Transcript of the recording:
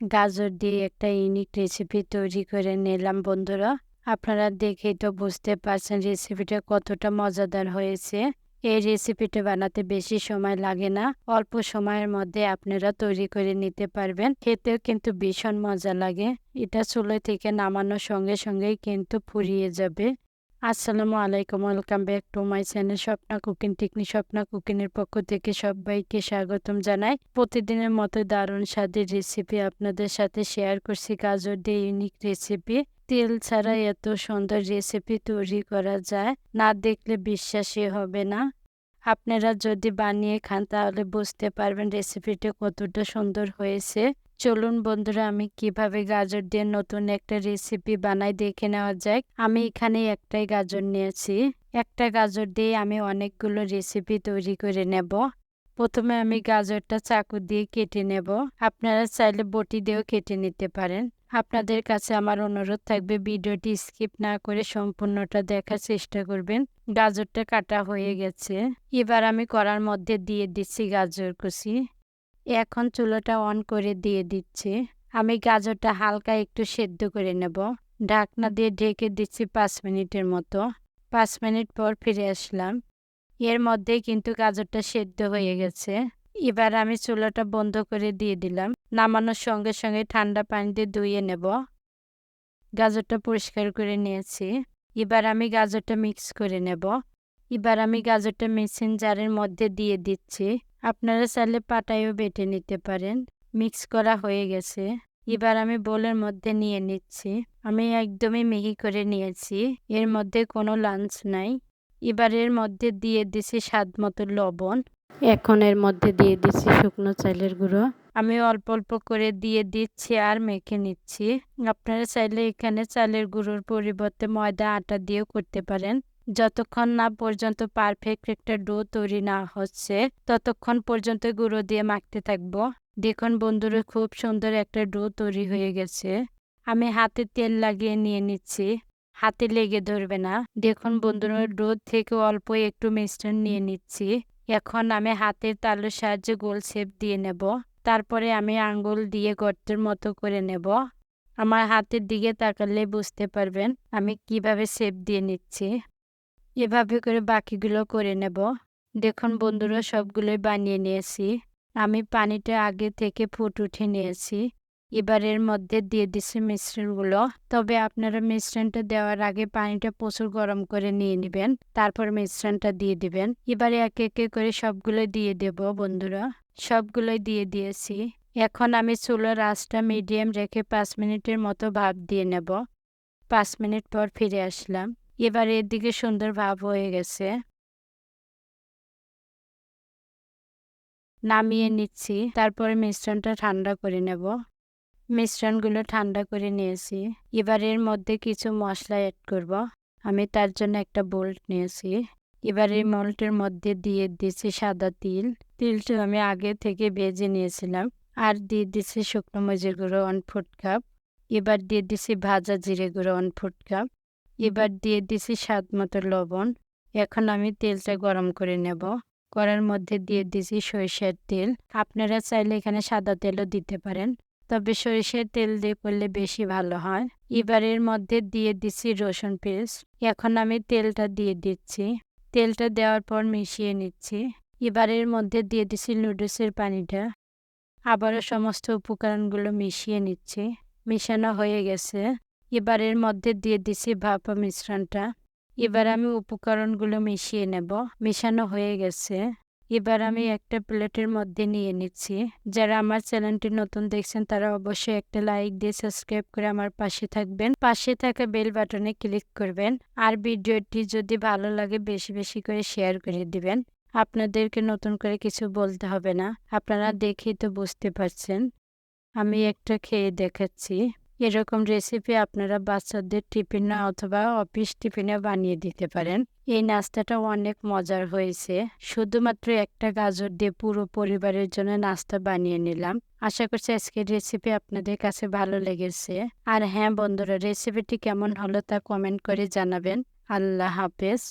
গাজর দিয়ে একটা ইউনিক রেসিপি তৈরি করে নিলাম বন্ধুরা। আপনারা দেখেই তো বুঝতে পারছেন রেসিপিটা কতটা মজাদার হয়েছে। এই রেসিপিটা বানাতে বেশি সময় লাগে না, অল্প সময়ের মধ্যে আপনারা তৈরি করে নিতে পারবেন। খেতেও কিন্তু ভীষণ মজা লাগে। এটা চুলা থেকে নামানোর সঙ্গে সঙ্গেই কিন্তু ফুরিয়ে যাবে। আসসালামু আলাইকুম, welcome back to my channel Swapna cooking technique. Swapna cooking এর পক্ষ থেকে সবাইকে স্বাগতম জানাই। প্রতিদিনের মতো দারুণ স্বাদের রেসিপি আপনাদের সাথে শেয়ার করছি। গাজর দিয়ে ইউনিক রেসিপি। তেল ছাড়া এত সুন্দর রেসিপি তৈরি করা যায়, না দেখলে বিশ্বাসই হবে না। আপনারা যদি বানিয়ে খান তাহলে বুঝতে পারবেন রেসিপিটা কতটা সুন্দর হয়েছে। চলুন বন্ধুরা, আমি কিভাবে গাজর দিয়ে নতুন একটা রেসিপি বানাই দেখে নেওয়া যাক। আমি এখানে একটাই গাজর নিয়েছি। একটা গাজর দিয়ে আমি অনেকগুলো রেসিপি তৈরি করে নেব। প্রথমে আমি গাজরটা চাকু দিয়ে কেটে নেব। আপনারা চাইলে বটি দিয়েও কেটে নিতে পারেন। আপনাদের কাছে আমার অনুরোধ থাকবে ভিডিওটি স্কিপ না করে সম্পূর্ণটা দেখার চেষ্টা করবেন। গাজরটা কাটা হয়ে গেছে। এবার আমি কড়ার মধ্যে দিয়ে দিচ্ছি গাজর কুচি। এখন চুলাটা অন করে দিয়ে দিচ্ছি। আমি গাজরটা হালকা একটু সেদ্ধ করে নেব। ঢাকনা দিয়ে ঢেকে দিচ্ছি 5 মিনিটের মতো। 5 মিনিট পর ফিরে আসলাম। এর মধ্যেই কিন্তু গাজরটা সেদ্ধ হয়ে গেছে। এবার আমি চুলাটা বন্ধ করে দিয়ে দিলাম। নামানোর সঙ্গে সঙ্গে ঠান্ডা পানি দিয়ে ধুয়ে নেব। গাজরটা পরিষ্কার করে নিয়েছি। এবার আমি গাজরটা মিক্স করে নেব। এবার আমি গাজরটা মিক্সিং জারের মধ্যে দিয়ে দিচ্ছি। আপনারা চাইলে পাটায়ও বেটে নিতে পারেন। মিক্স করা হয়ে গেছে। এবার আমি বোলের মধ্যে নিয়ে নিচ্ছি। আমি একদমই মিহি করে নিয়েছি, এর মধ্যে কোনো লাঞ্চ নাই। এবার এর মধ্যে দিয়ে দিচ্ছি স্বাদ মতো লবণ। এখন এর মধ্যে দিয়ে দিচ্ছি শুকনো চালের গুঁড়ো। আমি অল্প অল্প করে দিয়ে দিচ্ছি আর মেখে নিচ্ছি। আপনারা চাইলে এখানে চালের গুঁড়োর পরিবর্তে ময়দা আটা দিয়েও করতে পারেন। যতক্ষণ না পর্যন্ত পারফেক্ট একটা ডো তৈরি না হচ্ছে ততক্ষণ পর্যন্ত গুঁড়ো দিয়ে মাখতে থাকবো। দেখুন বন্ধুরা, খুব সুন্দর একটা ডো তৈরি হয়ে গেছে। আমি হাতে তেল লাগিয়ে নিয়ে নিচ্ছি, হাতে লেগে ধরবে না। দেখুন বন্ধুরা, ডো থেকে অল্প একটু মিশ্রণ নিয়ে নিচ্ছি। এখন আমি হাতের তালুর সাহায্যে গোল শেপ দিয়ে নেব। তারপরে আমি আঙ্গুল দিয়ে গর্তের মতো করে নেব। আমার হাতের দিকে তাকালে বুঝতে পারবেন আমি কিভাবে শেপ দিয়ে নিচ্ছি। এভাবে করে বাকিগুলো করে নেব। দেখুন বন্ধুরা, সবগুলোই বানিয়ে নিয়েছি। আমি পানিটা আগে থেকে ফুট উঠে নিয়েছি। এবার এর মধ্যে দিয়ে দিচ্ছি মিশ্রণগুলো। তবে আপনারা মিশ্রণটা দেওয়ার আগে পানিটা প্রচুর গরম করে নিয়ে নেবেন, তারপর মিশ্রণটা দিয়ে দিবেন। এবারে একে একে করে সবগুলো দিয়ে দেব বন্ধুরা। সবগুলোই দিয়ে দিয়েছি। এখন আমি চুলার আঁচটা মিডিয়াম রেখে 5 মিনিটের মতো ভাপ দিয়ে নেব। 5 মিনিট পর ফিরে আসলাম। এবার এর দিকে সুন্দর ভাব হয়ে গেছে। নামিয়ে নিচ্ছি। তারপরে মিশ্রণটা ঠান্ডা করে নেব। মিশ্রণগুলো ঠান্ডা করে নিয়েছি। এবার এর মধ্যে কিছু মশলা অ্যাড করব। আমি তার জন্য একটা বোল নিয়েছি। এবার এই মোল্ডের মধ্যে দিয়ে দিচ্ছি সাদা তিল। তিলটা আমি আগে থেকে ভেজে নিয়েছিলাম। আর দিয়ে দিচ্ছি শুকনো মরিচের গুঁড়ো 1 ফুট কাপ। এবার দিয়ে দিচ্ছি ভাজা জিরে গুঁড়ো 1 ফুট কাপ। এবার দিয়ে দিচ্ছি স্বাদ মতো লবণ। এখন আমি তেলটা গরম করে নেব। কড়ার মধ্যে দিয়ে দিচ্ছি সরিষার তেল। আপনারা চাইলে এখানে সাদা তেলও দিতে পারেন, তবে সরিষার তেল দিয়ে করলে বেশি ভালো হয়। এবার এর মধ্যে দিয়ে দিচ্ছি রসুন পেস্ট। এখন আমি তেলটা দিয়ে দিচ্ছি। তেলটা দেওয়ার পর মিশিয়ে নিচ্ছি। এবার এর মধ্যে দিয়ে দিচ্ছি নুডলসের পানিটা। আবারও সমস্ত উপকরণগুলো মিশিয়ে নিচ্ছি। মিশানো হয়ে গেছে। এবার এর মধ্যে দিয়ে দিচ্ছি ভাপা মিশ্রণটা। এবার আমি উপকরণগুলো মিশিয়ে নেব। মিশানো হয়ে গেছে। এবার আমি একটা প্লেটের মধ্যে নিয়ে নিচ্ছি। যারা আমার চ্যানেলটি নতুন দেখছেন তারা অবশ্যই একটা লাইক দিয়ে সাবস্ক্রাইব করে আমার পাশে থাকবেন। পাশে থাকা বেল বাটনে ক্লিক করবেন। আর ভিডিওটি যদি ভালো লাগে বেশি বেশি করে শেয়ার করে দিবেন। আপনাদেরকে নতুন করে কিছু বলতে হবে না, আপনারা দেখেই তো বুঝতে পারছেন। আমি একটা খেয়ে দেখাচ্ছি। এরকম রেসিপি আপনারা বাচ্চাদের টিফিনে অথবা অফিস টিফিনে বানিয়ে দিতে পারেন। এই নাস্তাটা অনেক মজার হয়েছে। শুধুমাত্র একটা গাজর দিয়ে পুরো পরিবারের জন্য নাস্তা বানিয়ে নিলাম। আশা করছি আজকের রেসিপি আপনাদের কাছে ভালো লেগেছে। আর হ্যাঁ বন্ধুরা, রেসিপিটি কেমন হলো তা কমেন্ট করে জানাবেন। আল্লাহ হাফেজ।